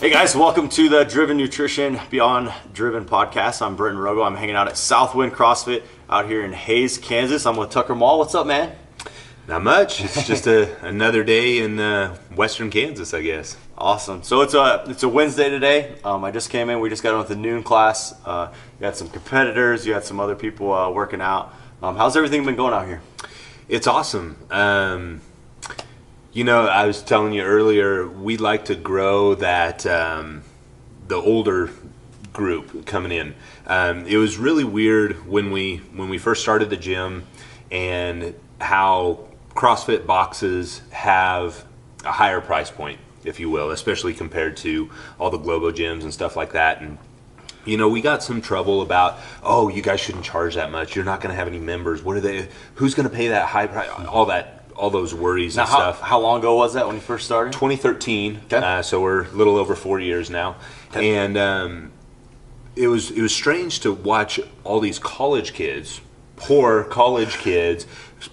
Hey guys, welcome to the Driven Nutrition Beyond Driven podcast. I'm Britton Rogo. I'm hanging out at Southwind CrossFit out here in Hays, Kansas. I'm with Tucker Mall. What's up, man? Not much. It's just another day in western Kansas, I guess. Awesome. So it's a Wednesday today. I just came in. We just got on with the noon class. You had some competitors. You had some other people working out. How's everything been going out here? It's awesome. I was telling you earlier, we'd like to grow that the older group coming in. It was really weird when we first started the gym and how CrossFit boxes have a higher price point, if you will, especially compared to all the Globo gyms and stuff like that. And we got some trouble about, oh, you guys shouldn't charge that much. You're not going to have any members. Who's going to pay that high price? All those worries and stuff. How long ago was that when you first started? 2013. Okay. So we're a little over 4 years now. Okay. And it was strange to watch all these poor college kids,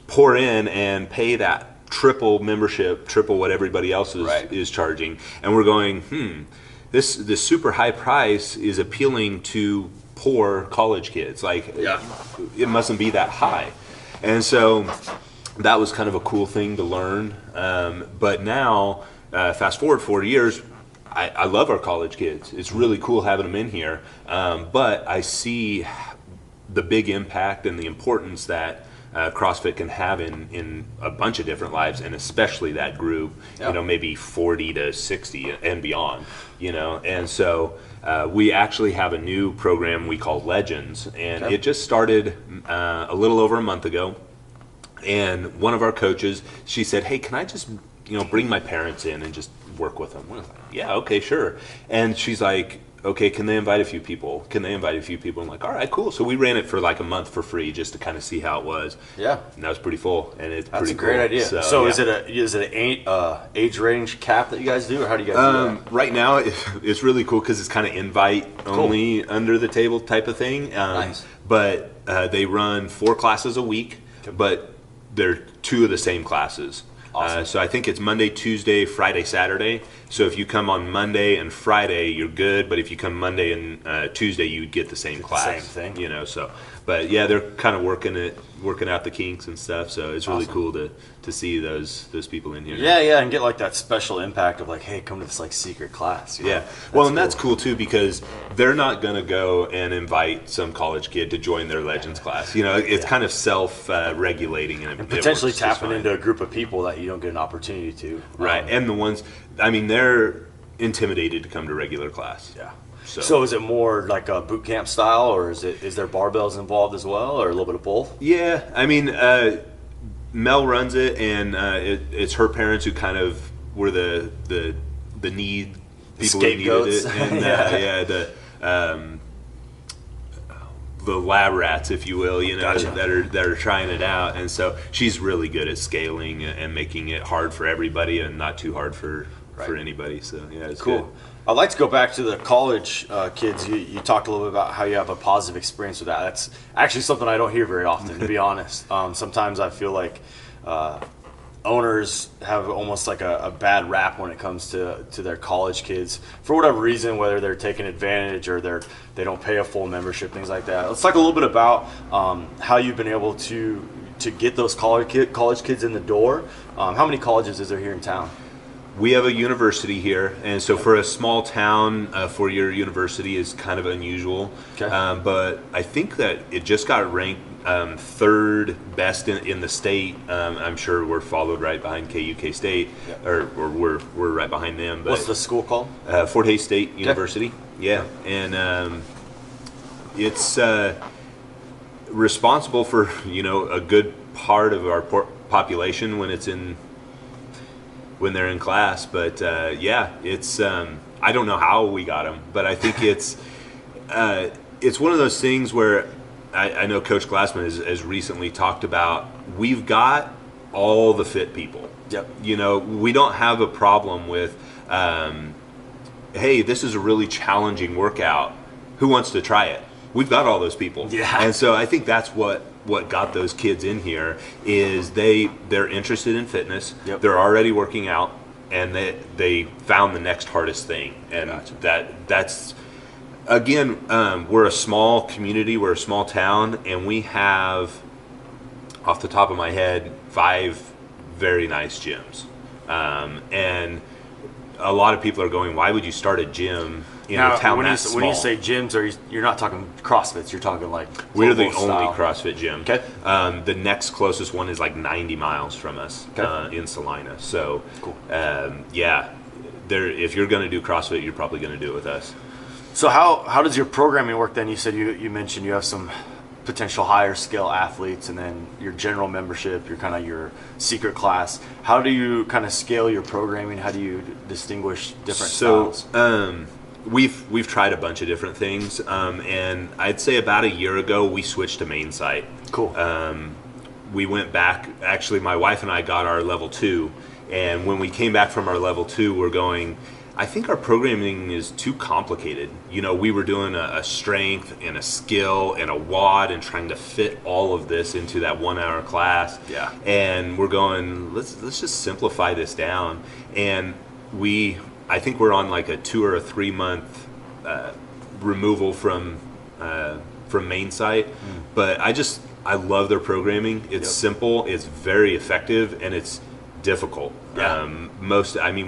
pour in and pay that triple membership, triple what everybody else is charging. And we're going, this super high price is appealing to poor college kids. It mustn't be that high. And so that was kind of a cool thing to learn. But now, fast forward 4 years, I love our college kids. It's really cool having them in here. But I see the big impact and the importance that CrossFit can have in a bunch of different lives, and especially that group, maybe 40 to 60 and beyond, And so we actually have a new program we call Legends, and it just started a little over a month ago. And one of our coaches, she said, hey, can I just, bring my parents in and just work with them? We're like, yeah, okay, sure. And she's like, okay, can they invite a few people? I'm like, all right, cool. So we ran it for like a month for free just to kind of see how it was. Yeah. And that was pretty full. And it's That's pretty a great cool. idea. So yeah. Is it an age range cap that you guys do, or how do you guys do that? Right now, it's really cool because it's kind of invite only, under the table type of thing. Nice. But they run 4 classes a week, but they're 2 of the same classes. Awesome. So I think it's Monday, Tuesday, Friday, Saturday. So if you come on Monday and Friday, you're good. But if you come Monday and Tuesday, you would get the same class. The same thing. So, but yeah, they're kind of working out the kinks and stuff. So it's really cool to see those people in here. Yeah, and get like that special impact of like, hey, come to this like secret class. Yeah. Well, and that's cool too, because they're not going to go and invite some college kid to join their Legends class. It's kind of self-regulating and potentially tapping into a group of people that you don't get an opportunity to. Right. And the ones, they're intimidated to come to regular class. Yeah. So is it more like a boot camp style, or is there barbells involved as well, or a little bit of both? Yeah. Mel runs it, and it's her parents who kind of were the need people who needed it, and the lab rats, if you will, Gotcha. that are trying it out. And so she's really good at scaling and making it hard for everybody and not too hard for anybody. So yeah, it's cool. Good. I'd like to go back to the college kids. You talked a little bit about how you have a positive experience with that. That's actually something I don't hear very often, to be honest. Sometimes I feel like owners have almost like a bad rap when it comes to their college kids for whatever reason, whether they're taking advantage or they don't pay a full membership, things like that. Let's talk a little bit about how you've been able to get those college kids in the door. How many colleges is there here in town? We have a university here, and so for a small town, 4-year university is kind of unusual. Okay. But I think that it just got ranked 3rd best in the state. I'm sure we're followed right behind KUK State, or we're right behind them. But what's the school called? Fort Hays State University. Yeah, and it's responsible for a good part of our population when they're in class. But it's I don't know how we got them, but I think it's one of those things where I know Coach Glassman has recently talked about, we've got all the fit people. Yep. We don't have a problem with hey, this is a really challenging workout, who wants to try it? We've got all those people. Yeah. And so I think that's what got those kids in here is they're interested in fitness. Yep. They're already working out. and they found the next hardest thing, and Gotcha. that's again, we're a small community, we're a small town, and we have, off the top of my head, 5 very nice gyms, and a lot of people are going, why would you start a gym in a town that small? When you say gyms, you're not talking CrossFits, you're talking like we're the style. only CrossFit gym. Okay. The next closest one is like 90 miles from us, Okay. in Salina. So, Cool. yeah, if you're going to do CrossFit, you're probably going to do it with us. So how does your programming work then? You said you mentioned you have some potential higher scale athletes, and then your general membership, your secret class. How do you kind of scale your programming? How do you distinguish different styles? We've tried a bunch of different things, and I'd say about a year ago we switched to main site. Cool. We went back. Actually, my wife and I got our level 2, and when we came back from our level 2, we're going, I think our programming is too complicated. We were doing a strength and a skill and a WOD and trying to fit all of this into that 1-hour class. Yeah. And we're going, let's just simplify this down. And I think we're on like a 2 or a 3 month removal from main site. But I love their programming. It's simple, it's very effective, and it's difficult. Yeah.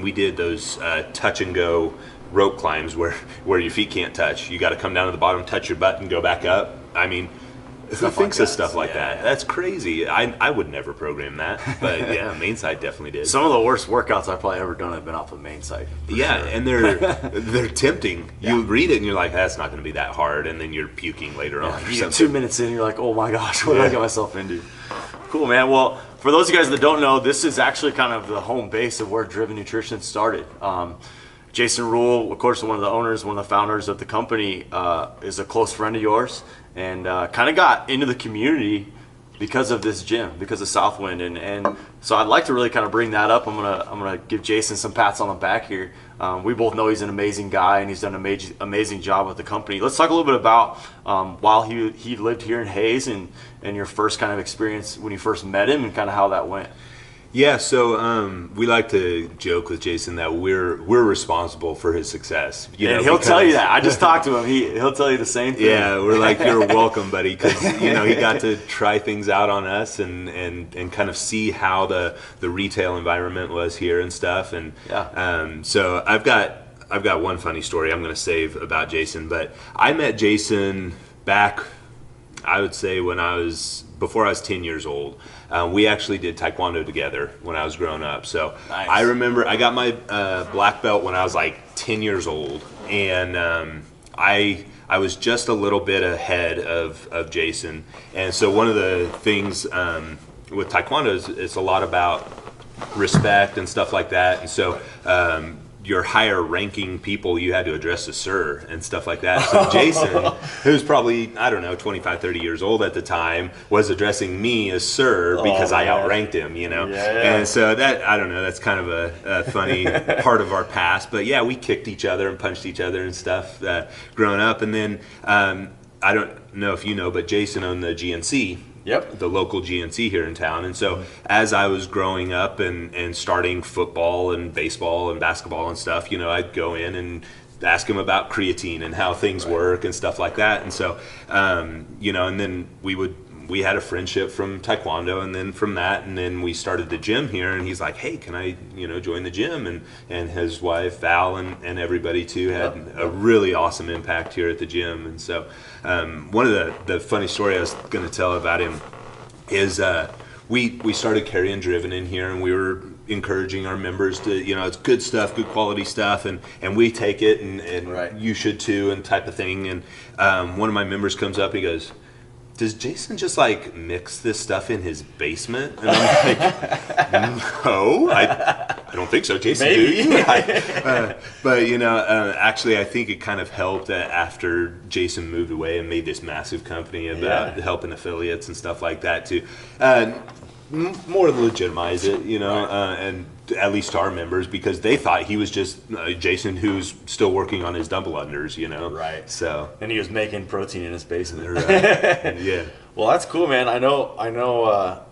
We did those touch and go rope climbs where your feet can't touch. You got to come down to the bottom, touch your butt, and go back up. Who thinks of stuff like that? That's crazy. I would never program that, but yeah, main site definitely did. Some of the worst workouts I've probably ever done have been off of main site. Yeah, Sure. and they're tempting. Yeah. You read it and you're like, that's not going to be that hard, and then you're puking later on. Or You get something. 2 minutes in, you're like, oh my gosh, what did I get myself into? Cool, man. Well, for those of you guys that don't know, this is actually kind of the home base of where Driven Nutrition started. Jason Rule, of course, one of the owners, one of the founders of the company, is a close friend of yours, and kind of got into the community because of this gym, because of Southwind, and so I'd like to really kind of bring that up. I'm gonna give Jason some pats on the back here. We both know he's an amazing guy, and he's done an amazing job with the company. Let's talk a little bit about while he lived here in Hayes, and your first kind of experience when you first met him, and kind of how that went. Yeah, so we like to joke with Jason that we're responsible for his success. And he'll tell you that. I just talked to him. He'll tell you the same thing. Yeah, we're like, you're welcome, buddy, because he got to try things out on us and kind of see how the retail environment was here and stuff. And so I've got one funny story I'm going to save about Jason, but I met Jason back, I would say, before I was 10 years old. We actually did Taekwondo together when I was growing up. So nice. I remember I got my black belt when I was like 10 years old, and I was just a little bit ahead of Jason. And so one of the things with Taekwondo is it's a lot about respect and stuff like that. And so your higher ranking people you had to address as sir and stuff like that. So Jason, who's probably, 25, 30 years old at the time, was addressing me as sir because I outranked him, Yeah. And so that, that's kind of a funny part of our past. But yeah, we kicked each other and punched each other and stuff growing up. And then I don't know if you know, but Jason owned the GNC. Yep. The local GNC here in town. And so as I was growing up and starting football and baseball and basketball and stuff, I'd go in and ask him about creatine and how things work and stuff like that. And so, and then we had a friendship from Taekwondo, and then from that, and then we started the gym here, and he's like, hey, can I, join the gym? And his wife, Val, and everybody too had a really awesome impact here at the gym. And so one of the funny story I was going to tell about him is we started carrying Driven in here, and we were encouraging our members to, it's good stuff, good quality stuff, and we take it, and right. You should too, and type of thing. And one of my members comes up and he goes, does Jason just like mix this stuff in his basement? And I'm like, no, I don't think so, Jason. Maybe. But actually, I think it kind of helped that after Jason moved away and made this massive company about helping affiliates and stuff like that to more legitimize it, and at least to our members, because they thought he was just Jason who's still working on his double unders, Right. So. And he was making protein in his basement. Right. Yeah. Well, that's cool, man. I know.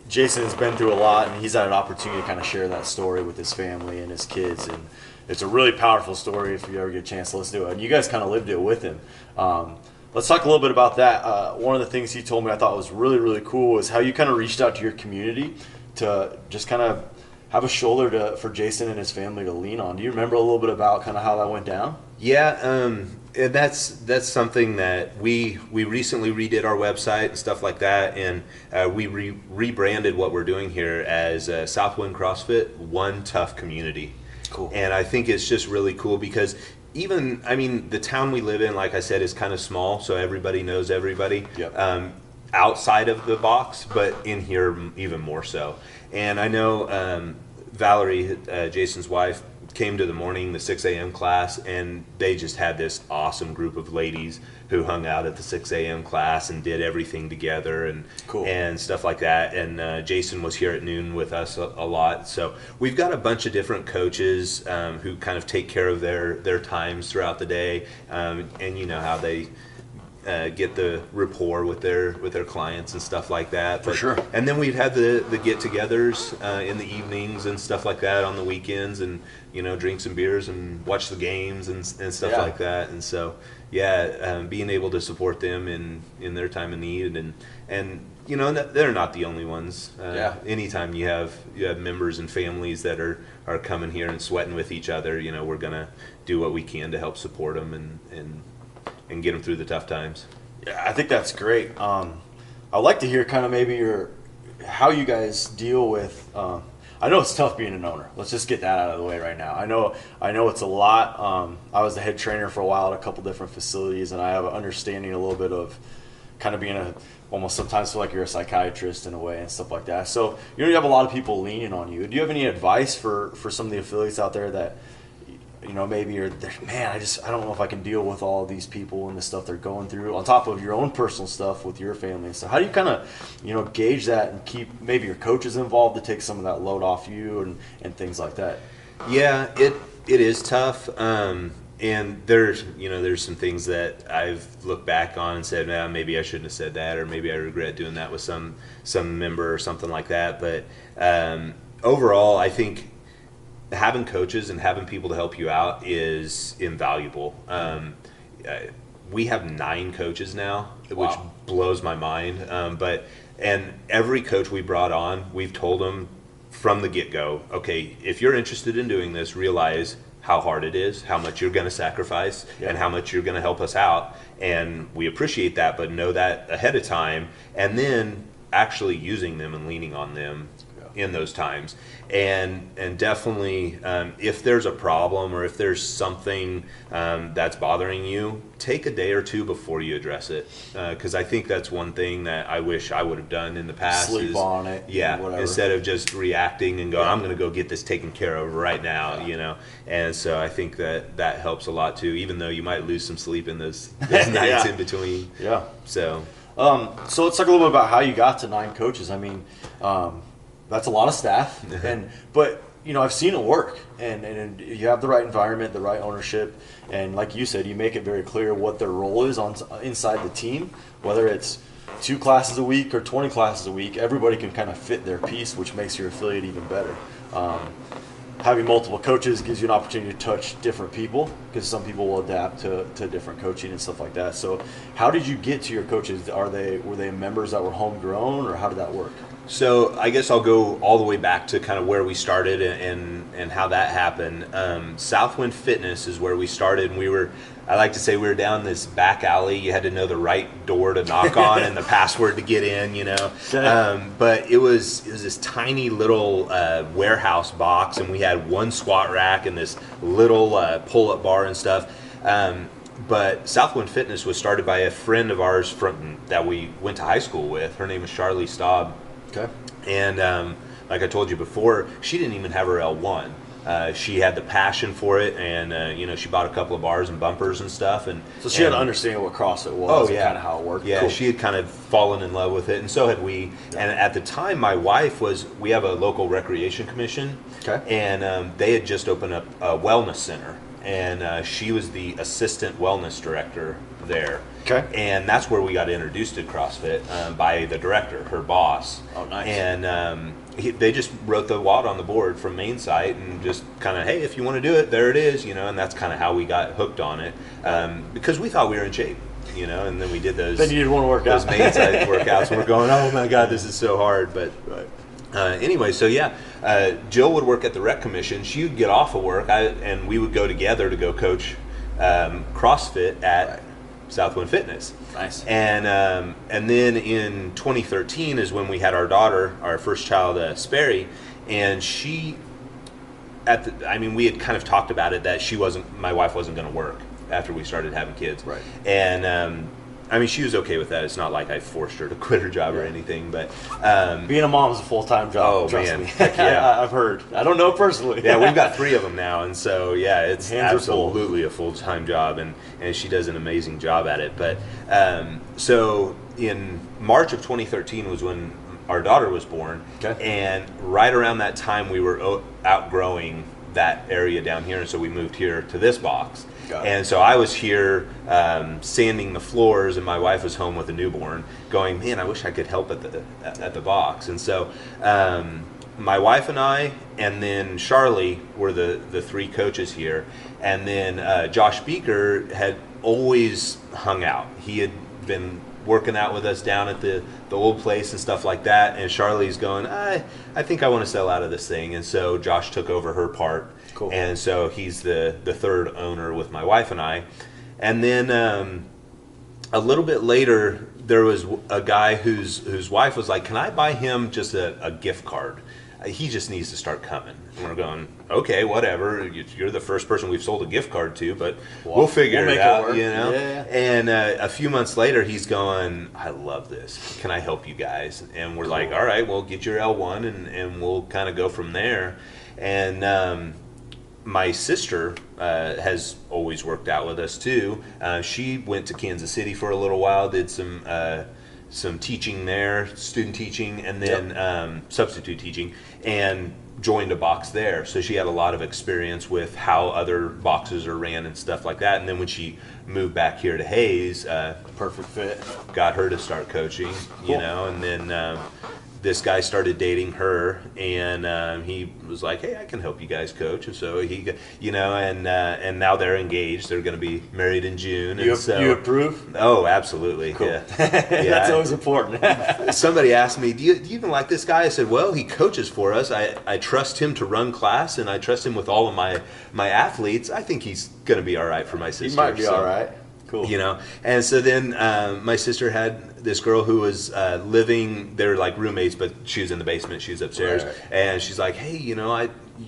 Jason has been through a lot, and he's had an opportunity to kind of share that story with his family and his kids, and it's a really powerful story if you ever get a chance to listen to it. And you guys kind of lived it with him. Let's talk a little bit about that. One of the things he told me I thought was really, really cool is how you kind of reached out to your community to just kind of have a shoulder for Jason and his family to lean on. Do you remember a little bit about kind of how that went down? Yeah, and that's something that we recently redid our website and stuff like that, and we rebranded what we're doing here as Southwind CrossFit, One Tough Community. Cool. And I think it's just really cool because even, I mean, the town we live in, like I said, is kind of small, so everybody knows everybody. Yep. Outside of the box, but in here even more so. And I know Valerie, Jason's wife, came to the 6 a.m. class, and they just had this awesome group of ladies who hung out at the 6 a.m. class and did everything together and Cool. and stuff like that. And Jason was here at noon with us a lot. So we've got a bunch of different coaches who kind of take care of their times throughout the day, and you know how they get the rapport with their clients and stuff like that. For sure. And then we'd have the get-togethers in the evenings and stuff like that on the weekends, and you know, drink some beers and watch the games and stuff Yeah. like that. And so being able to support them in their time of need, and you know, they're not the only ones. Anytime you have members and families that are coming here and sweating with each other, you know, we're gonna do what we can to help support them and get them through the tough times. Yeah, I think that's great. I'd like to hear kind of maybe how you guys deal with. I know it's tough being an owner. Let's just get that out of the way right now. I know it's a lot. I was the head trainer for a while at a couple different facilities, and I have an understanding a little bit of kind of being almost sometimes feel like you're a psychiatrist in a way and stuff like that. So you have a lot of people leaning on you. Do you have any advice for some of the affiliates out there that, you know, maybe you're there, man, I don't know if I can deal with all these people and the stuff they're going through on top of your own personal stuff with your family. So how do you kind of, you know, gauge that and keep maybe your coaches involved to take some of that load off you and things like that? Yeah, it is tough. And there's some things that I've looked back on and said, man, maybe I shouldn't have said that, or maybe I regret doing that with some member or something like that. But overall, I think having coaches and having people to help you out is invaluable. We have 9 coaches now, which Wow. blows my mind. And every coach we brought on, we've told them from the get-go, okay, if you're interested in doing this, realize how hard it is, how much you're going to sacrifice, Yeah. and how much you're going to help us out. And we appreciate that, but know that ahead of time, and then actually using them and leaning on them in those times. And definitely, if there's a problem or if there's something that's bothering you, take a day or two before you address it, because I think that's one thing that I wish I would have done in the past. Sleep on it. Yeah, whatever. instead of just reacting and going, I'm going to go get this taken care of right now, Yeah. you know. And so I think that helps a lot too, even though you might lose some sleep in those nights Yeah. in between. Yeah. So So let's talk a little bit about how you got to 9 coaches. I mean, that's a lot of staff, but you know, I've seen it work, and you have the right environment, the right ownership, and like you said, you make it very clear what their role is inside the team, whether it's 2 classes a week or 20 classes a week. Everybody can kind of fit their piece, which makes your affiliate even better. Having multiple coaches gives you an opportunity to touch different people, because some people will adapt to different coaching and stuff like that. So how did you get to your coaches? Were they members that were homegrown, or how did that work? So I guess I'll go all the way back to kind of where we started and how that happened. Southwind Fitness is where we started, and I like to say we were down this back alley. You had to know the right door to knock on and the password to get in, you know. Okay. But it was this tiny little warehouse box, and we had one squat rack and this little pull-up bar and stuff. But Southwind Fitness was started by a friend of ours that we went to high school with. Her name is Charlie Staub. Okay. And like I told you before, she didn't even have her L1. She had the passion for it, and you know, she bought a couple of bars and bumpers and stuff. And So she had to understand what CrossFit was and kind of how it worked. Yeah, Cool. she had kind of fallen in love with it, and so had we. And at the time, my wife we have a local recreation commission, Okay. and they had just opened up a wellness center. and she was the assistant wellness director there. Okay. And that's where we got introduced to CrossFit by the director, her boss. Oh, nice. And they just wrote the WOD on the board from main site and just kind of, hey, if you want to do it, there it is, and that's kind of how we got hooked on it, because we thought we were in shape, and then we did those. Then you didn't want to work those out. main site workouts, and we're going, oh my God, this is so hard. But anyway, so Jill would work at the rec commission. She would get off of work, and we would go together to go coach CrossFit at Southwind Fitness. Nice. And then in 2013 is when we had our daughter, our first child, Sperry, and she, we had kind of talked about it that my wife wasn't going to work after we started having kids. Right. And she was okay with that. It's not like I forced her to quit her job or anything, but being a mom is a full-time job. Oh, trust man. me. Heck yeah. I've heard. I don't know personally. Yeah, we've got 3 of them now, and so it's Hands are full. absolutely a full-time job, and she does an amazing job at it. But so in March of 2013 was when our daughter was born, and right around that time we were outgrowing that area down here, and so we moved here to this box. And so I was here sanding the floors, and my wife was home with a newborn, going, man, I wish I could help at the box. And so my wife and I, and then Charlie were the 3 coaches here, and then Josh Beaker had always hung out. He had been working out with us down at the old place and stuff like that, and Charlie's going, I think I want to sell out of this thing, and so Josh took over her part. Cool. And so he's the 3rd owner with my wife and I. And then a little bit later, there was a guy whose wife was like, can I buy him just a gift card? He just needs to start coming. And we're going, okay, whatever. You're the first person we've sold a gift card to, but we'll figure it out, Yeah. And a few months later, he's going, I love this. Can I help you guys? And we're like, all right, well, get your L1, and we'll kind of go from there. And my sister has always worked out with us too. She went to Kansas City for a little while, did some teaching there, student teaching, and then substitute teaching, and joined a box there. So she had a lot of experience with how other boxes are ran and stuff like that. And then when she moved back here to Hayes, Perfect fit. got her to start coaching, and then this guy started dating her, and he was like, hey, I can help you guys coach. And so he, and now they're engaged. They're going to be married in June. You approve? Oh, absolutely. Cool. Yeah. That's always important. Somebody asked me, do you even like this guy? I said, well, he coaches for us. I trust him to run class, and I trust him with all of my athletes. I think he's going to be all right for my sister. He might be all right. Cool. And so then my sister had this girl who was living, they were like roommates, but she was in the basement, she was upstairs, Right. and she's like, hey,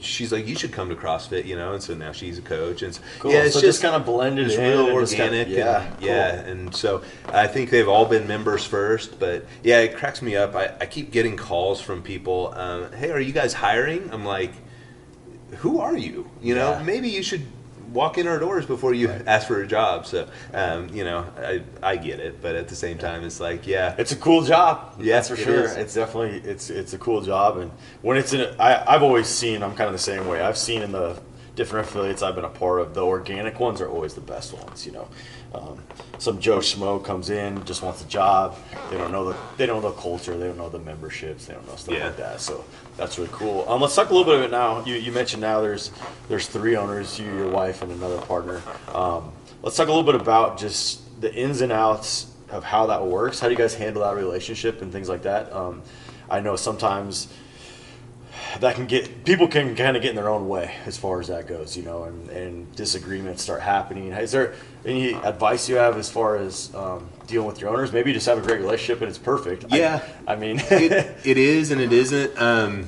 she's like, you should come to CrossFit, and so now she's a coach. And cool. Yeah, it's so just kind of blended it's in. real and organic. cool. And so I think they've all been members first, but yeah, it cracks me up. I keep getting calls from people, hey, are you guys hiring? I'm like, who are you? Maybe you should walk in our doors before you ask for a job. So, I get it, but at the same time, it's like, it's a cool job. Yeah, that's for sure. is. It's definitely it's a cool job, and when it's I've always seen. I'm kind of the same way. I've seen in the different affiliates I've been a part of, the organic ones are always the best ones. Some Joe Schmo comes in, just wants a job. They don't know the culture. They don't know the memberships. They don't know stuff like that. So that's really cool. Let's talk a little bit of it now. You mentioned now there's 3 owners, you, your wife, and another partner. Let's talk a little bit about just the ins and outs of how that works. How do you guys handle that relationship and things like that? I know sometimes people can kind of get in their own way as far as that goes, and disagreements start happening. Is there any advice you have as far as dealing with your owners? Maybe you just have a great relationship and it's perfect. Yeah. I mean, it is and it isn't.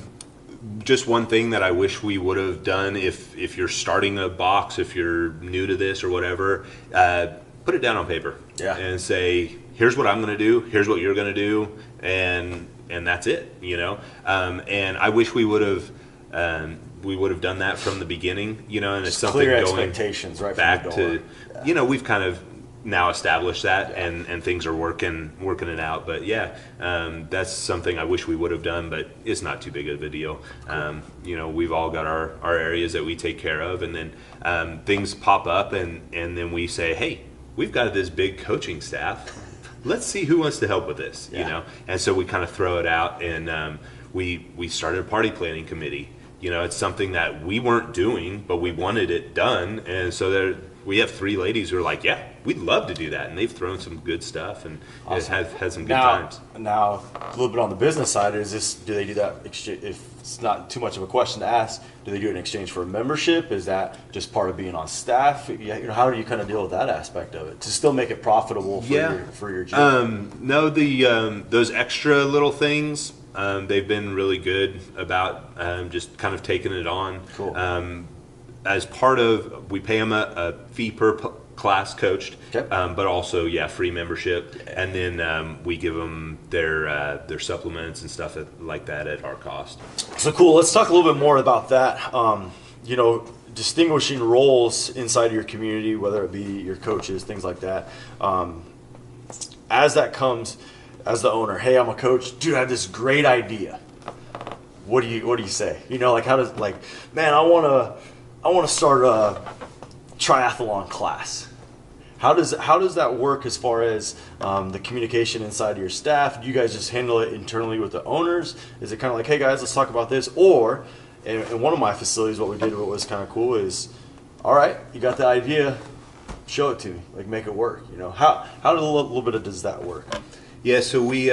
Just one thing that I wish we would have done if you're starting a box, if you're new to this or whatever, put it down on paper. Yeah. And say, here's what I'm going to do, here's what you're going to do, and that's it, and I wish we would have done that from the beginning, and it's just something clear going expectations right back from the door. to, we've kind of now established that, and things are working it out. But yeah, that's something I wish we would have done, but it's not too big of a deal. You know, we've all got our areas that we take care of, and then things pop up, and then we say, hey, we've got this big coaching staff. Let's see who wants to help with this, you know? And so we kind of throw it out, and we started a party planning committee. You know, it's something that we weren't doing, but we wanted it done. And so we have 3 ladies who are like, yeah, we'd love to do that. And they've thrown some good stuff, and awesome. It had some good times. Now, a little bit on the business side, do they do that, if it's not too much of a question to ask, do they do it in exchange for a membership? Is that just part of being on staff? You know, how do you kind of deal with that aspect of it to still make it profitable for your gym? No, those extra little things, they've been really good about just kind of taking it on. Cool. As part of, we pay them a fee per class coached, okay. But also, free membership. And then we give them their supplements and stuff like that at our cost. So cool. Let's talk a little bit more about that. You know, distinguishing roles inside of your community, whether it be your coaches, things like that. As that comes, as the owner, hey, I'm a coach, dude, I have this great idea. What do you say? You know, like man, I want to start a triathlon class. How does that work as far as the communication inside of your staff? Do you guys just handle it internally with the owners? Is it kind of like, hey guys, let's talk about this? Or in one of my facilities, what we did, what was kind of cool is, all right, you got the idea, show it to me, like make it work. You know, how a little bit does that work? Yeah, so we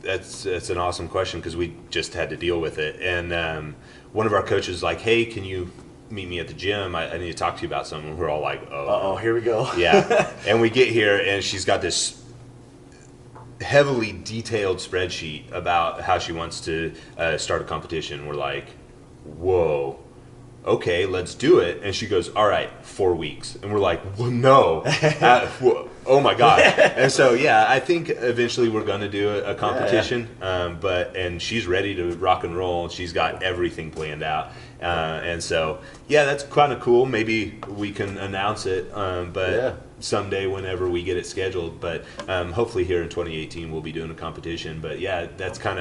that's an awesome question, because we just had to deal with it. And one of our coaches was like, hey, can you meet me at the gym? I need to talk to you about something. We're all like, oh, here we go. Yeah. And we get here, and she's got this heavily detailed spreadsheet about how she wants to start a competition. We're like, whoa, okay, let's do it. And she goes, all right, 4 weeks. And we're like, well, no. Oh my God. And so, I think eventually we're going to do a competition. And she's ready to rock and roll. She's got everything planned out. And so, that's kind of cool. Maybe we can announce it, someday whenever we get it scheduled. But hopefully here in 2018 we'll be doing a competition. But that's kind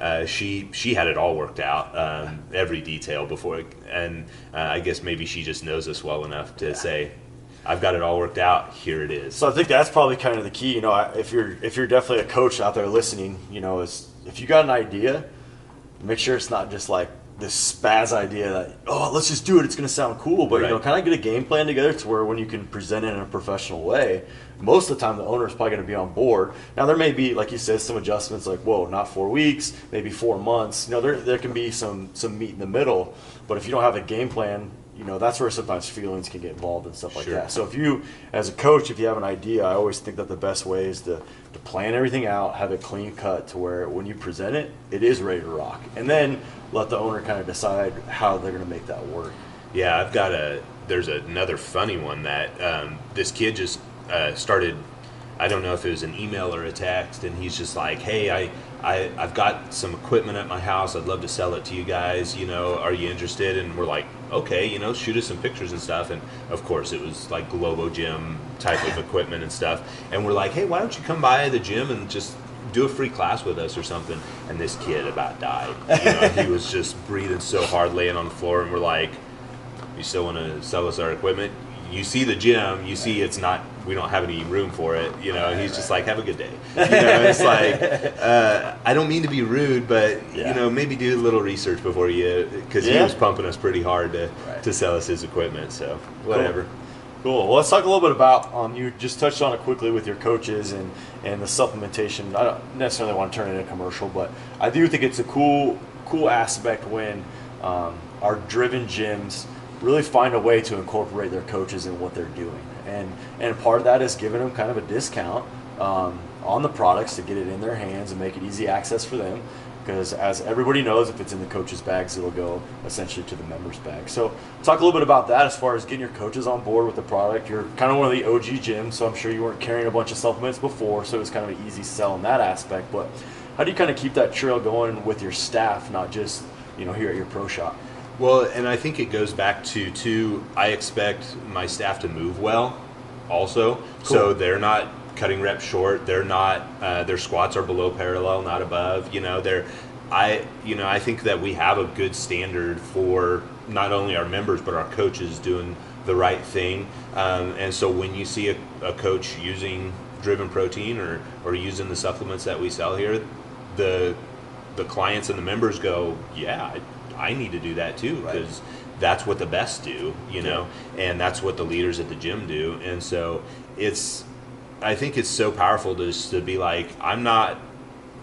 of, she had it all worked out, every detail before. And I guess maybe she just knows us well enough to say, I've got it all worked out. Here it is. So I think that's probably kind of the key. You know, if you're definitely a coach out there listening, you know, is if you got an idea, make sure it's not just like this spaz idea that, let's just do it, it's going to sound cool. But, you know, kind of get a game plan together to where when you can present it in a professional way, most of the time the owner is probably going to be on board. Now, there may be, like you said, some adjustments like, whoa, not 4 weeks, maybe 4 months. You know, there can be some meat in the middle. But if you don't have a game plan, you know, that's where sometimes feelings can get involved and stuff like that. So if you, as a coach, if you have an idea, I always think that the best way is to plan everything out, have it clean cut to where when you present it, it is ready to rock. And then let the owner kind of decide how they're going to make that work. Yeah, there's another funny one that this kid just started, I don't know if it was an email or a text, and he's just like, hey, I've got some equipment at my house. I'd love to sell it to you guys. You know, are you interested? And we're like, okay, you know, shoot us some pictures and stuff. And of course it was like Globo Gym type of equipment and stuff. And we're like, hey, why don't you come by the gym and just do a free class with us or something? And this kid about died. You know, he was just breathing so hard, laying on the floor. And we're like, you still want to sell us our equipment? You see the gym, you see it's not, we don't have any room for it, you know. He's just like, have a good day. You know, it's like, I don't mean to be rude, but you know, maybe do a little research before you, because he was pumping us pretty hard to sell us his equipment. So whatever. Cool. Well, let's talk a little bit about, you just touched on it quickly with your coaches and the supplementation. I don't necessarily want to turn it into a commercial, but I do think it's a cool aspect when our driven gyms really find a way to incorporate their coaches in what they're doing. And part of that is giving them kind of a discount on the products to get it in their hands and make it easy access for them. Because as everybody knows, if it's in the coaches' bags, it'll go essentially to the members' bag. So talk a little bit about that as far as getting your coaches on board with the product. You're kind of one of the OG gyms, so I'm sure you weren't carrying a bunch of supplements before, so it's kind of an easy sell in that aspect. But how do you kind of keep that trail going with your staff, not just, you know, here at your pro shop? Well, and I think it goes back to I expect my staff to move well. also. So they're not cutting reps short. They're not, their squats are below parallel, not above. I think that we have a good standard for not only our members but our coaches doing the right thing. And so when you see a coach using driven protein or using the supplements that we sell here, the clients and the members go, yeah, I need to do that too, because that's what the best do, and that's what the leaders at the gym do. And so I think it's so powerful to be like, I'm not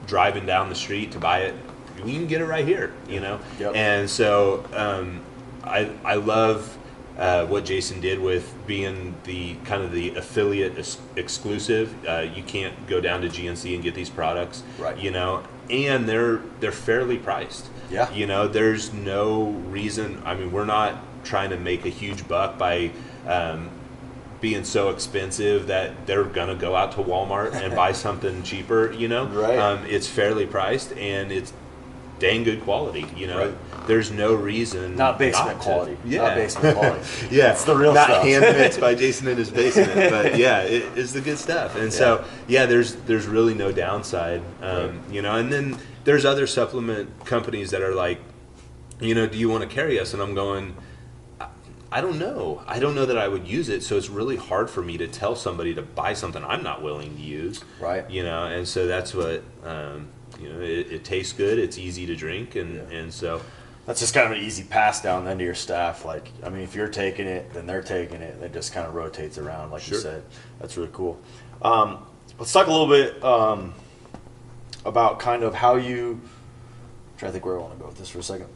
driving down the street to buy it. We can get it right here, Yep. And so I love what Jason did with being the kind of the affiliate exclusive. You can't go down to GNC and get these products, right? And they're fairly priced. Yeah. There's no reason. I mean, we're not trying to make a huge buck by being so expensive that they're gonna go out to Walmart and buy something cheaper. Right. It's fairly priced and it's dang good quality. Right. There's no reason not basement quality. Not basement quality. Yeah, it's the real not stuff. Hand mixed by Jason in his basement, but yeah, it is the good stuff. And so there's really no downside. And then there's other supplement companies that are like, do you want to carry us? And I'm going, I don't know. I don't know that I would use it. So it's really hard for me to tell somebody to buy something I'm not willing to use. Right. And so that's what it tastes good. It's easy to drink, and so. That's just kind of an easy pass down then to your staff. Like, I mean, if you're taking it, then they're taking it. It just kind of rotates around, like you said. That's really cool. Let's talk a little bit about kind of how you. I'm trying to think where I want to go with this for a second.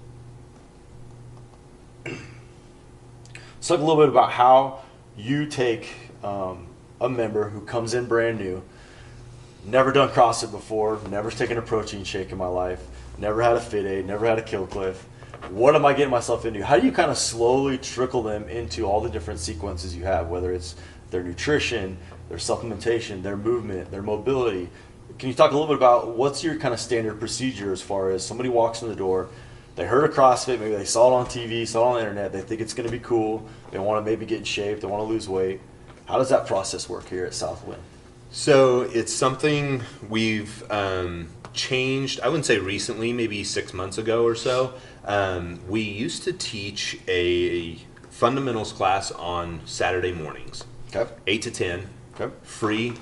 Let's talk a little bit about how you take a member who comes in brand new, never done CrossFit before, never taken a protein shake in my life, never had a Fit Aid, never had a Kill Cliff. What am I getting myself into? How do you kind of slowly trickle them into all the different sequences you have, whether it's their nutrition, their supplementation, their movement, their mobility? Can you talk a little bit about what's your kind of standard procedure as far as somebody walks in the door, they heard of CrossFit, maybe they saw it on TV, saw it on the internet, they think it's going to be cool, they want to maybe get in shape, they want to lose weight. How does that process work here at Southwind? So it's something we've changed, I wouldn't say recently, maybe 6 months ago or so. We used to teach a fundamentals class on Saturday mornings, 8 to 10, free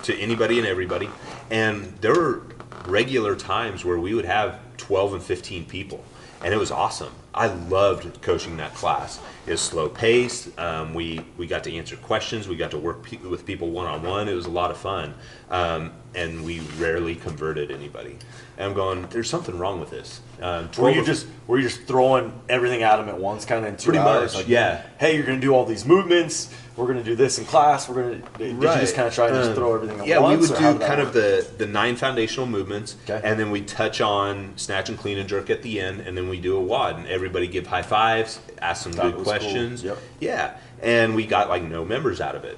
to anybody and everybody. And there were regular times where we would have 12 and 15 people, and it was awesome. I loved coaching that class. It was slow paced. We got to answer questions. We got to work with people one-on-one. It was a lot of fun. And we rarely converted anybody. And I'm going, there's something wrong with this. Were you just throwing everything at them at once, kind of in 2 pretty hours? much, yeah. Hey, you're going to do all these movements. We're going to do this in class. Did you just kind of try and just throw everything at once? Yeah, we would do kind of the 9 foundational movements, and then we touch on snatch and clean and jerk at the end, and then we do a WOD, and everybody give high fives, ask some good questions. Cool. Yep. Yeah, and we got like no members out of it.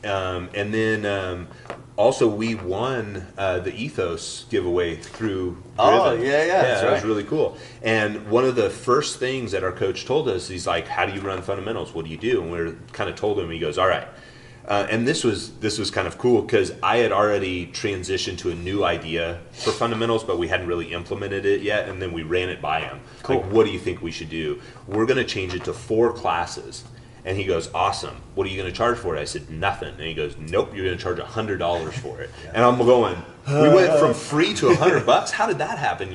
And then also we won the Ethos giveaway through Driven. Oh, yeah, that's It right. was really cool. And one of the first things that our coach told us, he's like, how do you run fundamentals? What do you do? And we kind of told him, he goes, all right. And this was kind of cool because I had already transitioned to a new idea for fundamentals, but we hadn't really implemented it yet. And then we ran it by him. Cool. Like, what do you think we should do? We're going to change it to 4 classes. And he goes, awesome. What are you going to charge for it? I said, nothing. And he goes, nope, you're going to charge $100 for it. And I'm going, we went from free to $100. How did that happen?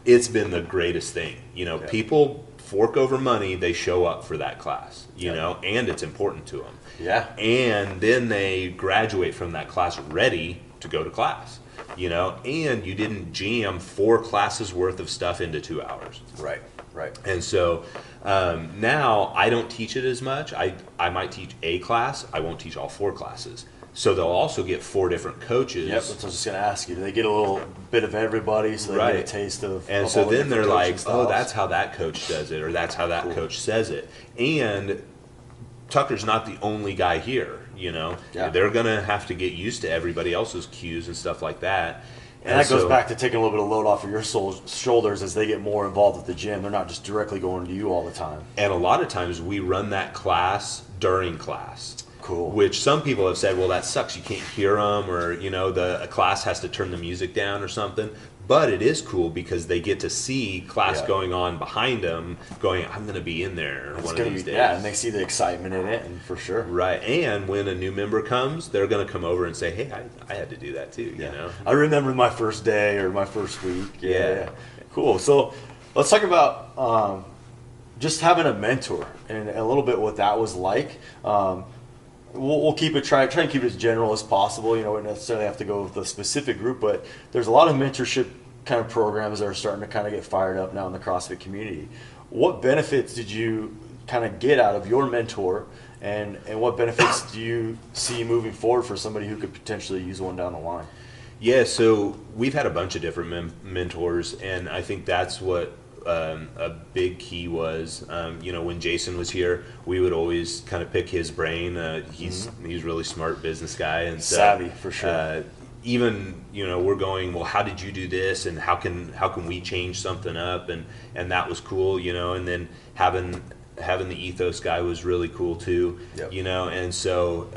It's been the greatest thing. People fork over money, they show up for that class, and it's important to them. Yeah. And then they graduate from that class ready to go to class, and you didn't jam 4 classes worth of stuff into 2 hours. Right. And so now I don't teach it as much. I might teach a class. I won't teach all 4 classes. So they'll also get 4 different coaches. Yep, that's what I was just going to ask you. Do they get a little bit of everybody so they get a taste of And of so all the then they're different like, coaching styles? that's how that coach does it, or that's how that coach says it. And Tucker's not the only guy here, Yeah. They're going to have to get used to everybody else's cues and stuff like that. And that goes back to taking a little bit of load off of your shoulders as they get more involved with the gym. They're not just directly going to you all the time. And a lot of times we run that class during class. Cool. Which some people have said, well, that sucks. You can't hear them, or a class has to turn the music down or something. But it is cool because they get to see class going on behind them, going, I'm going to be in there one of these days. Yeah, and they see the excitement in it, and for sure. Right, and when a new member comes, they're going to come over and say, hey, I had to do that too, I remember my first day or my first week. Yeah. Cool. So let's talk about just having a mentor and a little bit what that was like. We'll keep it try and keep it as general as possible. We don't necessarily have to go with a specific group, but there's a lot of mentorship kind of programs that are starting to kind of get fired up now in the CrossFit community. What benefits did you kind of get out of your mentor, and what benefits do you see moving forward for somebody who could potentially use one down the line? Yeah, so we've had a bunch of different mentors, and I think that's what a big key was. When Jason was here, we would always kind of pick his brain. He's really smart business guy and savvy for sure. Even we're going, well, how did you do this, and how can we change something up, and that was cool. And then having the ethos guy was really cool too. Yep. And so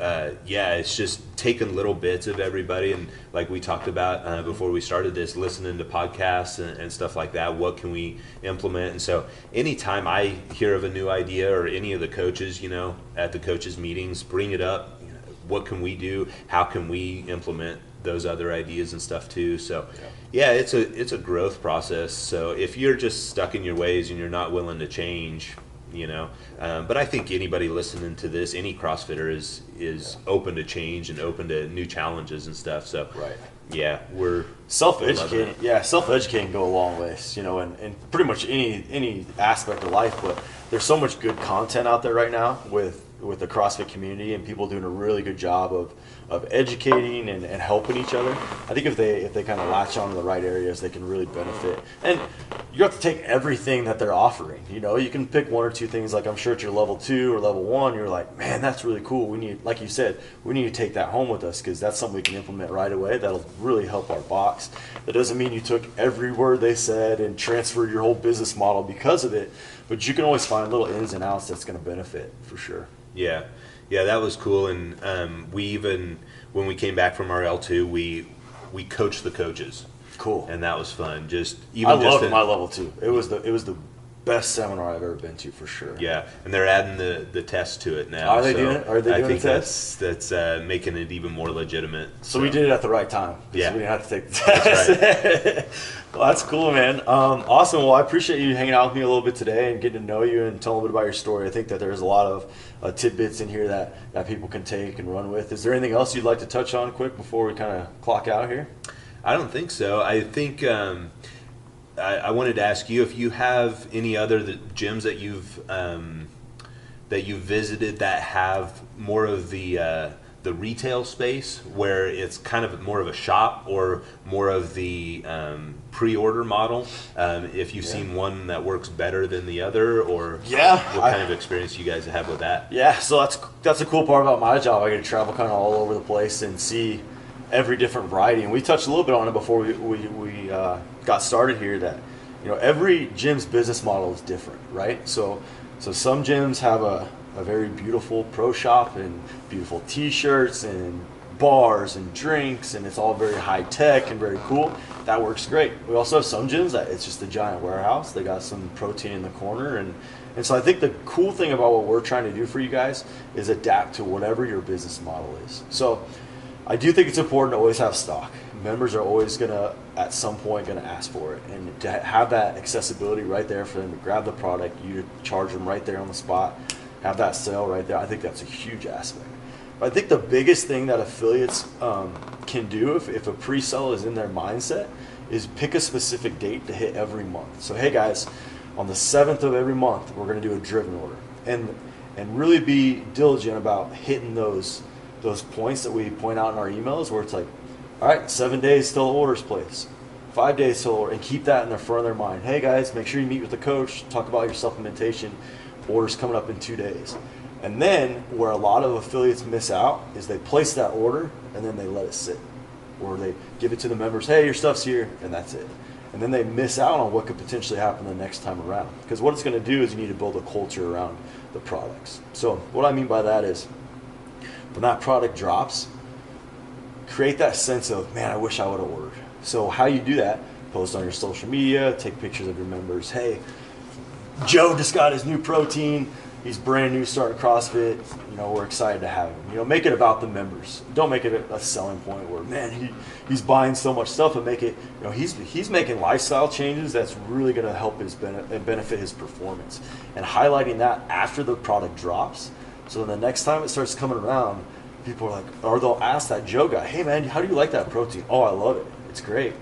it's just taking little bits of everybody, and like we talked about before we started this, listening to podcasts and stuff like that. What can we implement? And so anytime I hear of a new idea, or any of the coaches at the coaches meetings bring it up, what can we do, how can we implement those other ideas and stuff too. So it's a growth process. So if you're just stuck in your ways and you're not willing to change, but I think anybody listening to this, any CrossFitter is open to change and open to new challenges and stuff. So we're self-educating. Self-educating go a long ways, and pretty much any aspect of life. But there's so much good content out there right now with the CrossFit community, and people doing a really good job of educating and helping each other. I think if they kind of latch on to the right areas, they can really benefit. And you have to take everything that they're offering. You can pick one or two things. Like, I'm sure at your level 2 or level 1, you're like, man, that's really cool. We need, like you said, we need to take that home with us, because that's something we can implement right away. That'll really help our box. That doesn't mean you took every word they said and transferred your whole business model because of it, but you can always find little ins and outs that's going to benefit for sure. Yeah, that was cool. And we even, when we came back from our L2, we coached the coaches. Cool. And that was fun. I loved my level 2. It was the best seminar I've ever been to, for sure. Yeah, and they're adding the test to it now. Are they doing it? Are they doing I think the test? that's making it even more legitimate. So we did it at the right time. Yeah. We didn't have to take the test. That's right. Well, that's cool, man. Awesome. Well, I appreciate you hanging out with me a little bit today and getting to know you and telling a bit about your story. I think that there's a lot of tidbits in here that people can take and run with. Is there anything else you'd like to touch on quick before we kind of clock out here? I don't think so. I think I wanted to ask you if you have any other gyms that you've visited that have more of the retail space, where it's kind of more of a shop, or more of the pre-order model. If you've seen one that works better than the other, or what kind of experience you guys have with that? Yeah, so that's a cool part about my job. I get to travel kind of all over the place and see every different variety. And we touched a little bit on it before we got started here, that every gym's business model is different, right? So some gyms have a very beautiful pro shop and beautiful t-shirts and bars and drinks, and it's all very high tech and very cool. That works great. We also have some gyms that it's just a giant warehouse. They got some protein in the corner, and so I think the cool thing about what we're trying to do for you guys is adapt to whatever your business model is. So I do think it's important to always have stock. Members are always at some point gonna ask for it, and to have that accessibility right there for them to grab the product, you to charge them right there on the spot, have that sale right there. I think that's a huge aspect. But I think the biggest thing that affiliates can do if a pre-sell is in their mindset is pick a specific date to hit every month. So hey guys, on the 7th of every month, we're gonna do a driven order, and really be diligent about hitting those points that we point out in our emails, where it's like, all right, 7 days till the order's placed, 5 days till order, and keep that in the front of their mind. Hey guys, make sure you meet with the coach, talk about your supplementation. Order's coming up in 2 days. And then where a lot of affiliates miss out is they place that order and then they let it sit, or they give it to the members, hey, your stuff's here, and that's it. And then they miss out on what could potentially happen the next time around, because what it's going to do is you need to build a culture around the products. So what I mean by that is, when that product drops, create that sense of, man, I wish I would have ordered. So how you do that, post on your social media, take pictures of your members. Hey, Joe just got his new protein. He's brand new, starting CrossFit. We're excited to have him. Make it about the members. Don't make it a selling point where, man, he's buying so much stuff, and make it, he's making lifestyle changes that's really going to help his benefit his performance. And highlighting that after the product drops, so then the next time it starts coming around, people are like, or they'll ask that Joe guy, hey man, how do you like that protein? Oh, I love it. It's great.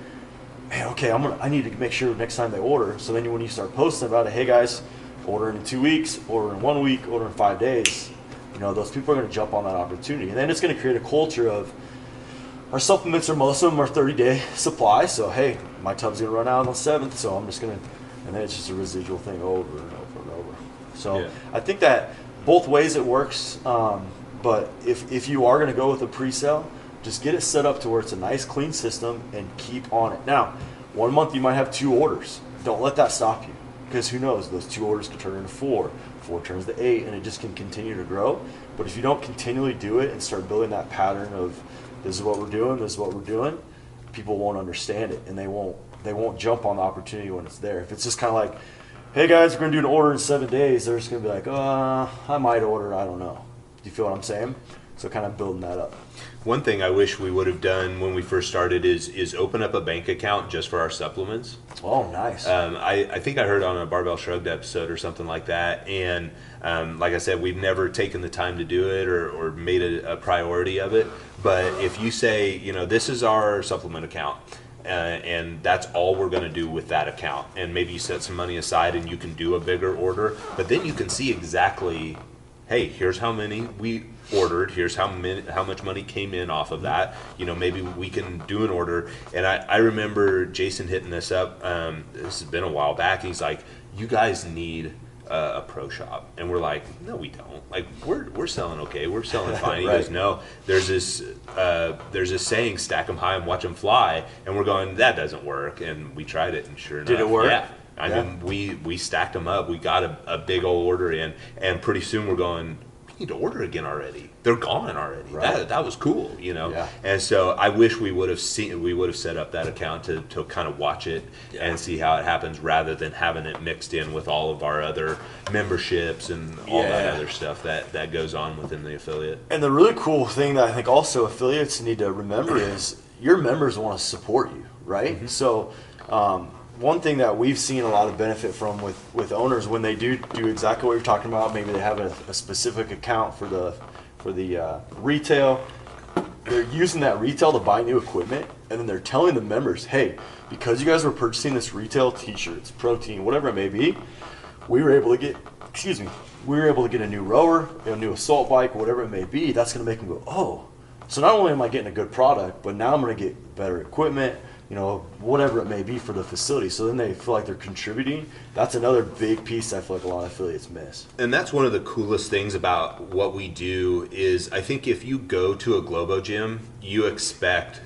Man, okay, I need to make sure next time they order. So then when you start posting about it, hey guys, order in 2 weeks, order in 1 week, order in 5 days, those people are going to jump on that opportunity. And then it's going to create a culture of, our supplements are, most of them are 30-day supply. So, hey, my tub's going to run out on the 7th, so I'm just going to, and then it's just a residual thing over and over and over. So yeah. I think that both ways it works. But if you are going to go with a pre-sale, just get it set up to where it's a nice, clean system and keep on it. Now, 1 month you might have 2 orders. Don't let that stop you, because who knows? Those 2 orders could turn into 4 turns to 8, and it just can continue to grow. But if you don't continually do it and start building that pattern of, this is what we're doing, this is what we're doing, people won't understand it, and they won't jump on the opportunity when it's there. If it's just kind of like, hey guys, we're going to do an order in 7 days, they're just going to be like, I might order, I don't know. Do you feel what I'm saying? So kind of building that up. One thing I wish we would have done when we first started is open up a bank account just for our supplements. Oh, nice. I think I heard on a Barbell Shrugged episode or something like that. And like I said, we've never taken the time to do it or made it a priority of it. But if you say, this is our supplement account, and that's all we're going to do with that account. And maybe you set some money aside and you can do a bigger order. But then you can see exactly, hey, here's how many we ordered, here's how much money came in off of that. Maybe we can do an order. And I remember Jason hitting this up, this has been a while back, and he's like, you guys need a pro shop. And we're like, no, we don't. Like, we're selling okay, we're selling fine. He Right. goes, no, there's this saying, stack them high and watch them fly. And we're going, that doesn't work. And we tried it, and sure enough, Did it work? Yeah. I mean, we stacked them up. We got a big old order in, and pretty soon we're going, we need to order again already. They're gone already. Right. That was cool, Yeah. And so I wish we would have set up that account to kind of watch it and see how it happens, rather than having it mixed in with all of our other memberships and all that other stuff that goes on within the affiliate. And the really cool thing that I think also affiliates need to remember is your members want to support you, right? Mm-hmm. So one thing that we've seen a lot of benefit from with owners, when they do exactly what you're talking about, maybe they have a specific account for the retail, they're using that retail to buy new equipment, and then they're telling the members, hey, because you guys were purchasing this retail t-shirts, protein, whatever it may be, we were able to get a new rower, a new assault bike, whatever it may be. That's going to make them go, oh, so not only am I getting a good product, but now I'm going to get better equipment, whatever it may be for the facility. So then they feel like they're contributing. That's another big piece I feel like a lot of affiliates miss. And that's one of the coolest things about what we do is, I think if you go to a Globo gym, you expect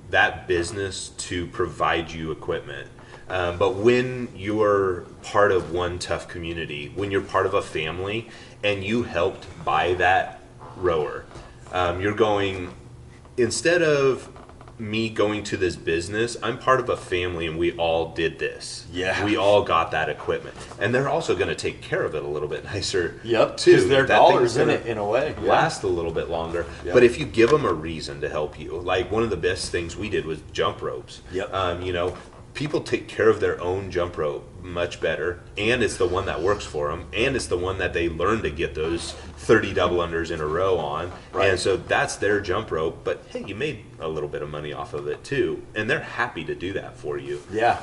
that business to provide you equipment. But when you're part of one tough community, when you're part of a family and you helped buy that rower, you're going, instead of me going to this business, I'm part of a family and we all did this. Yeah. We all got that equipment. And they're also going to take care of it a little bit nicer. Yep. Too. Because their that dollars in it, in a way. Last a little bit longer. Yep. But if you give them a reason to help you, like one of the best things we did was jump ropes. Yep. People take care of their own jump rope much better, and it's the one that works for them, and it's the one that they learn to get those 30 double unders in a row on. Right. And so that's their jump rope, but hey, you made a little bit of money off of it too, and they're happy to do that for you. Yeah.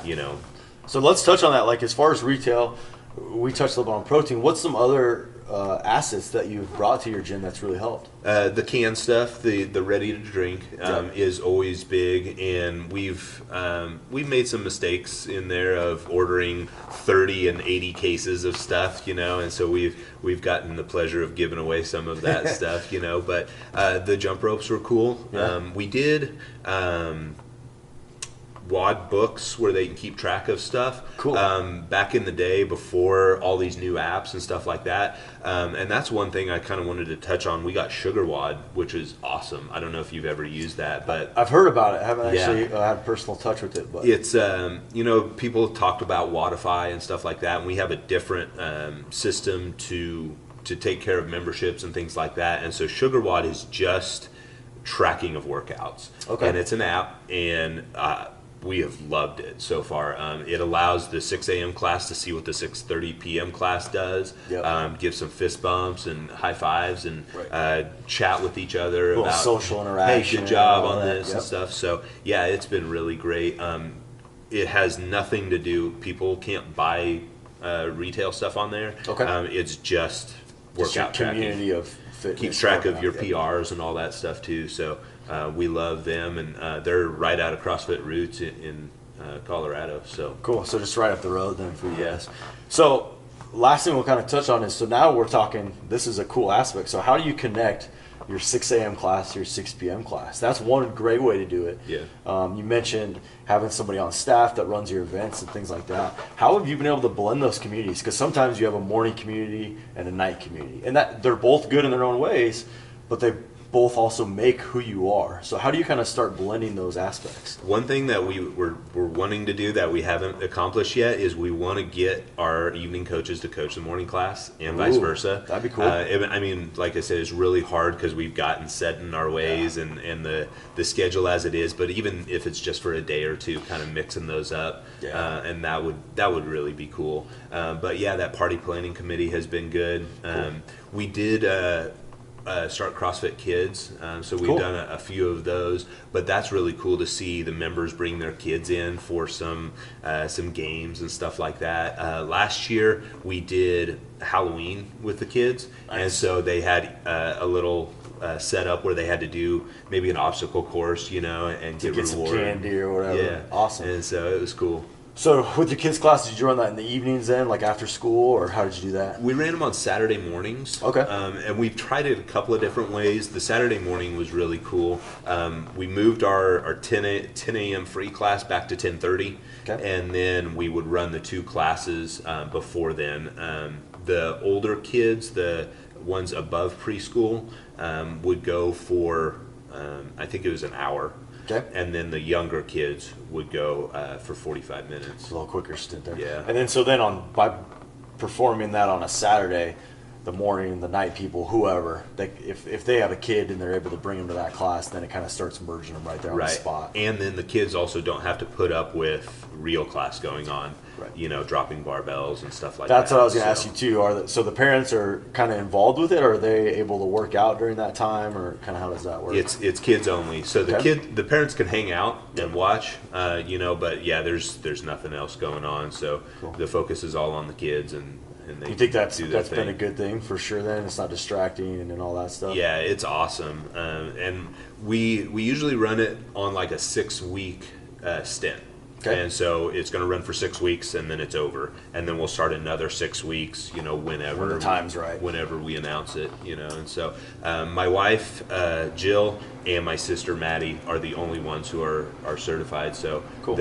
So let's touch on that. Like, as far as retail, we touched a little bit on protein. What's some other assets that you've brought to your gym that's really helped? The canned stuff, the ready to drink, is always big, and we've made some mistakes in there of ordering 30 and 80 cases of stuff, and so we've gotten the pleasure of giving away some of that stuff, But the jump ropes were cool. Yeah. We did WOD books where they can keep track of stuff. Cool. Back in the day before all these new apps and stuff like that. And that's one thing I kind of wanted to touch on. We got Sugar WOD, which is awesome. I don't know if you've ever used that, but I've heard about it. I haven't actually had personal touch with it. But it's, people talked about Wodify and stuff like that, and we have a different system to take care of memberships and things like that. And so Sugar WOD is just tracking of workouts. Okay. And it's an app, and we have loved it so far. It allows the 6 a.m. class to see what the 6:30 p.m. class does. Yep. Give some fist bumps and high fives and chat with each other about social interaction. Hey, good job on this Yep. and stuff. So yeah, it's been really great. It has nothing to do. People can't buy retail stuff on there. Okay. It's just workout tracking. Community of fitness. Keeps track of your Yep. PRs and all that stuff too. So we love them, and they're right out of CrossFit Roots in Colorado. So Cool. So just right up the road then for you Yeah. guys. So last thing we'll kind of touch on is, so now we're talking, this is a cool aspect. So how do you connect your 6 a.m. class to your 6 p.m. class? That's one great way to do it. Yeah. You mentioned having somebody on staff that runs your events and things like that. How have you been able to blend those communities? Because sometimes you have a morning community and a night community, and that they're both good in their own ways, but they both also make who you are. So how do you kind of start blending those aspects? one thing that we're wanting to do that we haven't accomplished yet is we want to get our evening coaches to coach the morning class and vice Ooh, versa. that'd be cool. I mean, like I said, it's really hard because we've gotten set in our ways and the schedule as it is. But even if it's just for a day or two, kind of mixing those up, and that would really be cool. But yeah, that party planning committee has been good. We did start CrossFit Kids, so we've Cool. done a few of those. But that's really cool to see the members bring their kids in for some games and stuff like that. Last year we did Halloween with the kids, and so they had a little setup where they had to do maybe an obstacle course, and To get some rewarded. candy or whatever. Yeah, Awesome. And so it was cool. So with your kids' class, did you run that in the evenings then, like after school, or how did you do that? We ran them on Saturday mornings. Okay. And we've tried it a couple of different ways. The Saturday morning was really cool. We moved our 10 a.m. free class back to 10:30. Okay. And then we would run the two classes before then. The older kids, the ones above preschool, would go for, I think it was an hour. Okay. And then the younger kids would go for 45 minutes. A little quicker stint there. Yeah. And then so then by performing that on a Saturday, the morning, the night people, whoever, if they have a kid and they're able to bring them to that class, then it kind of starts merging them right there on the spot. And then the kids also don't have to put up with real class going on, dropping barbells and stuff like that. That's what I was going to ask you too. So the parents are kind of involved with it, or are they able to work out during that time, or kind of how does that work? It's kids only. So the parents can hang out and watch, but yeah, there's nothing else going on. So the focus is all on the kids, and they you think that's do their been thing. a good thing for sure? Then it's not distracting and all that stuff. Yeah, it's awesome. And we usually run it on like a 6-week stint. Okay. And so it's going to run for 6 weeks, and then it's over. And then we'll start another 6 weeks, whenever. When the time's right. Whenever we announce it, And so my wife, Jill, and my sister, Maddie, are the only ones who are certified. So Cool.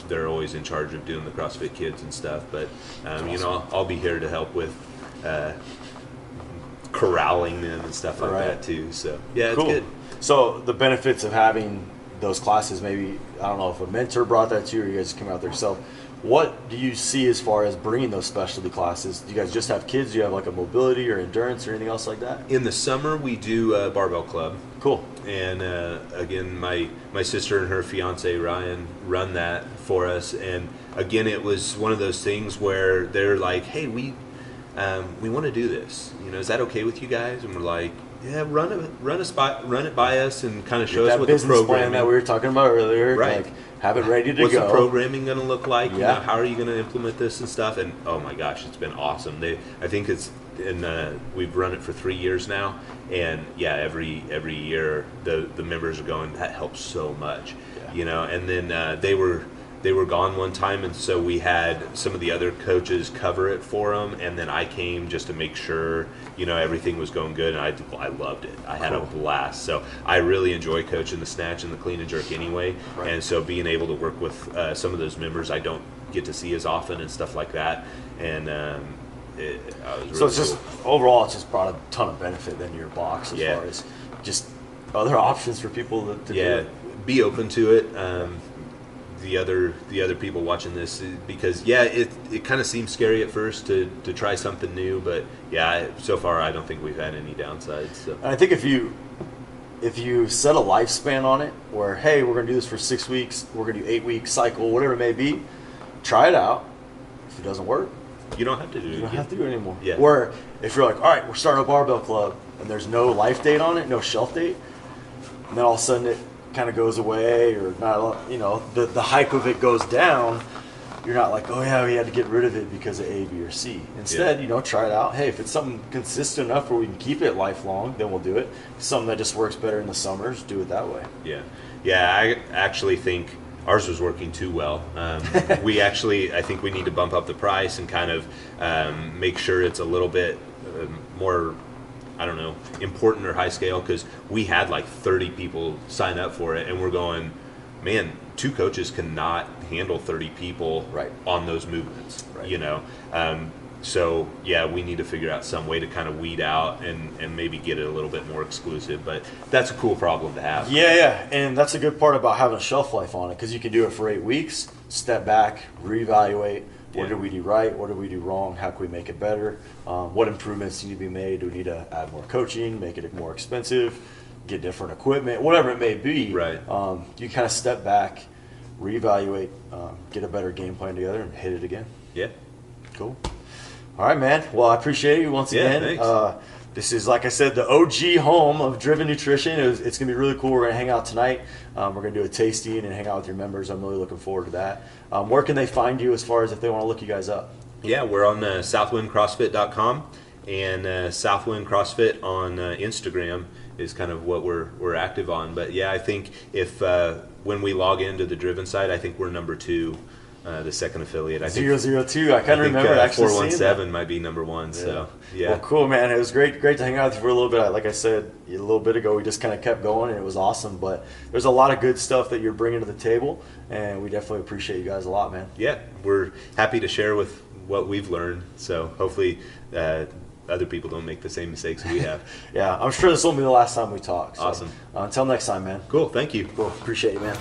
They're always in charge of doing the CrossFit Kids and stuff. But, awesome. I'll be here to help with corralling them and stuff like Right. that too. So, yeah, it's Cool. good. So the benefits of having those classes, maybe, I don't know if a mentor brought that to you or you guys came out there yourself. What do you see as far as bringing those specialty classes? Do you guys just have kids? Do you have like a mobility or endurance or anything else like that? In the summer, we do Barbell Club. Cool. And again, my sister and her fiance Ryan run that for us. And again, it was one of those things where they're like, "Hey, we want to do this. Is that okay with you guys?" And we're like, "Yeah, run it by us and kind of show us That what the business plan programming that we were talking about earlier, Right. like have it ready to What's go. the programming going to look like? Yeah. How are you going to implement this and stuff?" And oh my gosh, it's been awesome. I think we've run it for 3 years now, and yeah, every year the members are going, "That helps so much," Yeah. And then they were they were gone one time, and so we had some of the other coaches cover it for them, and then I came just to make sure, you know, everything was going good, and I loved it. I had a blast. So I really enjoy coaching the snatch and the clean and jerk anyway, and so being able to work with some of those members I don't get to see as often and stuff like that, and I was really So it's just overall, it's just brought a ton of benefit then to your box as far as just other options for people to do it. Be open to it. The other people watching this, because it kind of seems scary at first to try something new, but so far I don't think we've had any downsides. So. And I think if you set a lifespan on it, where hey, we're going to do this for 6 weeks, we're going to do 8-week cycle, whatever it may be, try it out. If it doesn't work, you don't have to do it. You don't have to do it anymore. Yeah. Where if you're like, all right, we're starting a barbell club, and there's no life date on it, no shelf date, and then all of a sudden it kind of goes away, or not, you know, the hype of it goes down, you're not like, oh yeah, we had to get rid of it because of A, B, or C. Instead, you know, try it out. Hey, if it's something consistent enough where we can keep it lifelong, then we'll do it. Something that just works better in the summers, do it that way. I actually think ours was working too well. I think we need to bump up the price and kind of make sure it's a little bit more, I don't know, important or high scale, because we had like 30 people sign up for it, and we're going, man, 2 coaches cannot handle 30 people on those movements, you know? So we need to figure out some way to kind of weed out and maybe get it a little bit more exclusive, but that's a cool problem to have. And that's a good part about having a shelf life on it, because you can do it for 8 weeks, step back, reevaluate. What did we do right? What did we do wrong? How can we make it better? What improvements need to be made? Do we need to add more coaching, make it more expensive, get different equipment, whatever it may be? You kind of step back, reevaluate, get a better game plan together, and hit it again. Cool. All right, man. Well, I appreciate you once again. Thanks. This is, like I said, the OG home of Driven Nutrition. It's going to be really cool. We're going to hang out tonight. We're going to do a tasting and hang out with your members. I'm really looking forward to that. Where can they find you as far as if they want to look you guys up? We're on southwindcrossfit.com, and Southwind CrossFit on Instagram is kind of what we're active on. But I think if when we log into the Driven site, I think we're number 2. The second affiliate, I think 002. I kind of remember actually 417 might be number 1. So Well, cool, man. It was great to hang out with you for a little bit. Like I said a little bit ago, we just kind of kept going, and it was awesome. But there's a lot of good stuff that you're bringing to the table, and we definitely appreciate you guys a lot, man. We're happy to share with what we've learned. So hopefully other people don't make the same mistakes we have. I'm sure this won't be the last time we talk. So, awesome. Until next time, man. Cool. Thank you. Cool. Appreciate you, man.